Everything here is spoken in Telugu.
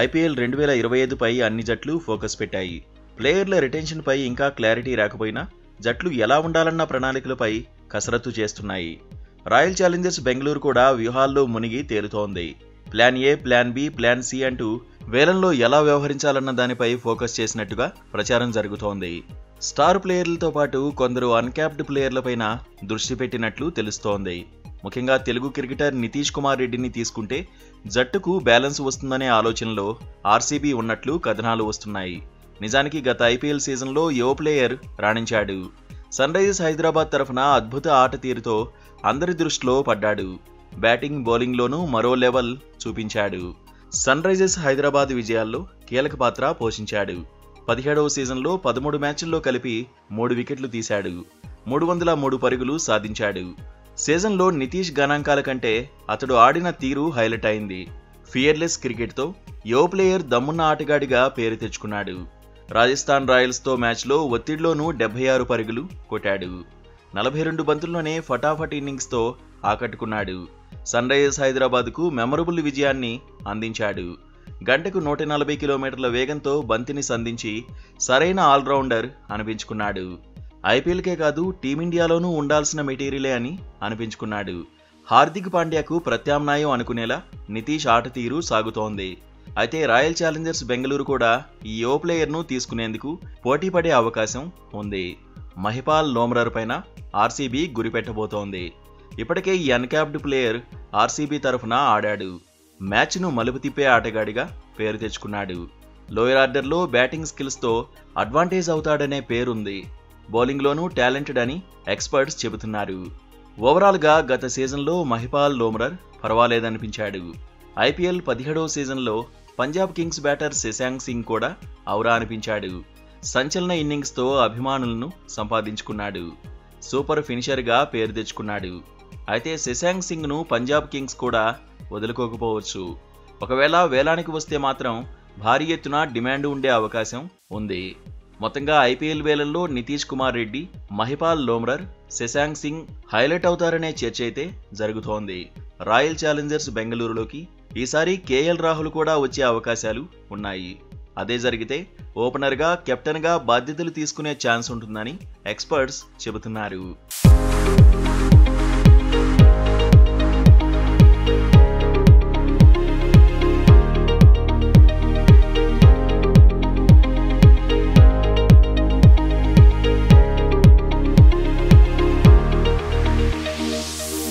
ఐపీఎల్ 2025పై అన్ని జట్లు ఫోకస్ పెట్టాయి. ప్లేయర్ల రిటెన్షన్పై ఇంకా క్లారిటీ రాకపోయినా జట్లు ఎలా ఉండాలన్న ప్రణాళికలపై కసరత్తు చేస్తున్నాయి. రాయల్ ఛాలెంజర్స్ బెంగళూరు కూడా వ్యూహాల్లో మునిగి తేలుతోంది. Plan A, plan B, plan C అంటూ వేలంలో ఎలా వ్యవహరించాలన్న దానిపై ఫోకస్ చేసినట్టుగా ప్రచారం జరుగుతోంది. స్టార్ ప్లేయర్లతో పాటు కొందరు అన్క్యాప్డ్ ప్లేయర్లపైన దృష్టి పెట్టినట్లు తెలుస్తోంది. ముఖ్యంగా తెలుగు క్రికెటర్ నితీష్ కుమార్ రెడ్డిని తీసుకుంటే జట్టుకు బ్యాలెన్స్ వస్తుందనే ఆలోచనలో ఆర్సీబీ ఉన్నట్లు కథనాలు వస్తున్నాయి. నిజానికి గత ఐపీఎల్ సీజన్లో యువ ప్లేయర్ రాణించాడు. సన్ రైజర్స్ హైదరాబాద్ తరఫున అద్భుత ఆట తీరుతో అందరి దృష్టిలో పడ్డాడు. బ్యాటింగ్, బౌలింగ్లోనూ మరో లెవెల్ చూపించాడు. సన్ రైజర్స్ హైదరాబాద్ విజయాల్లో కీలక పాత్ర పోషించాడు. 17వ సీజన్లో 13 మ్యాచ్ల్లో కలిపి 3 వికెట్లు తీశాడు. 303 పరుగులు సాధించాడు. సీజన్లో నితీష్ గణాంకాల కంటే అతడు ఆడిన తీరు హైలైట్ అయింది. ఫియర్లెస్ క్రికెట్తో యువ ప్లేయర్ దమ్మున్న ఆటగాడిగా పేరు తెచ్చుకున్నాడు. రాజస్థాన్ రాయల్స్తో మ్యాచ్లో ఒత్తిడిలోనూ 76 పరుగులు కొట్టాడు. 42 బంతుల్లోనే ఫటాఫట్ ఇన్నింగ్స్తో ఆకట్టుకున్నాడు. సన్ రైజర్స్ హైదరాబాద్కు మెమరబుల్ విజయాన్ని అందించాడు. గంటకు 140 కిలోమీటర్ల వేగంతో బంతిని సంధించి సరైన ఆల్రౌండర్ అనిపించుకున్నాడు. ఐపీఎల్కే కాదు టీమిండియాలోనూ ఉండాల్సిన మెటీరియలే అని అనిపించుకున్నాడు. హార్దిక్ పాండ్యాకు ప్రత్యామ్నాయం అనుకునేలా నితీష్ ఆట తీరు సాగుతోంది. అయితే రాయల్ ఛాలెంజర్స్ బెంగళూరు కూడా ఈ యువ ప్లేయర్ను తీసుకునేందుకు పోటీపడే అవకాశం ఉంది. మహిపాల్ లోమ్రర్ పైన ఆర్సీబీ గురిపెట్టబోతోంది. ఇప్పటికే ఈ అన్క్యాప్డ్ ప్లేయర్ ఆర్సీబీ తరఫున ఆడాడు. మ్యాచ్ను మలుపు తిప్పే ఆటగాడిగా పేరు తెచ్చుకున్నాడు. లోయర్ ఆర్డర్లో బ్యాటింగ్ స్కిల్స్తో అడ్వాంటేజ్ అవుతాడనే పేరుంది. బౌలింగ్లోనూ టాలెంటెడ్ అని ఎక్స్పర్ట్స్ చెబుతున్నారు. ఓవరాల్గా గత సీజన్లో మహిపాల్ లోమ్రర్ పర్వాలేదనిపించాడు. ఐపీఎల్ 17వ సీజన్లో పంజాబ్ కింగ్స్ బ్యాటర్ శశాంక్ సింగ్ కూడా ఔరా అనిపించాడు. సంచలన ఇన్నింగ్స్తో అభిమానులను సంపాదించుకున్నాడు. సూపర్ ఫినిషర్గా పేరు తెచ్చుకున్నాడు. అయితే శశాంక్ సింగ్ను పంజాబ్ కింగ్స్ కూడా వదులుకోకపోవచ్చు. ఒకవేళ వేలానికి వస్తే మాత్రం భారీ ఎత్తున డిమాండ్ ఉండే అవకాశం ఉంది. మొత్తంగా ఐపీఎల్ వేలంలో నితీష్ కుమార్ రెడ్డి, మహిపాల్ లోమ్రర్, శశాంక్ సింగ్ హైలైట్ అవుతారనే చర్చ అయితే జరుగుతోంది. రాయల్ ఛాలెంజర్స్ బెంగళూరులోకి ఈసారి కేఎల్ రాహుల్ కూడా వచ్చే అవకాశాలు ఉన్నాయి. అదే జరిగితే ఓపెనర్గా, కెప్టెన్గా బాధ్యతలు తీసుకునే ఛాన్స్ ఉంటుందని ఎక్స్పర్ట్స్ చెబుతున్నారు.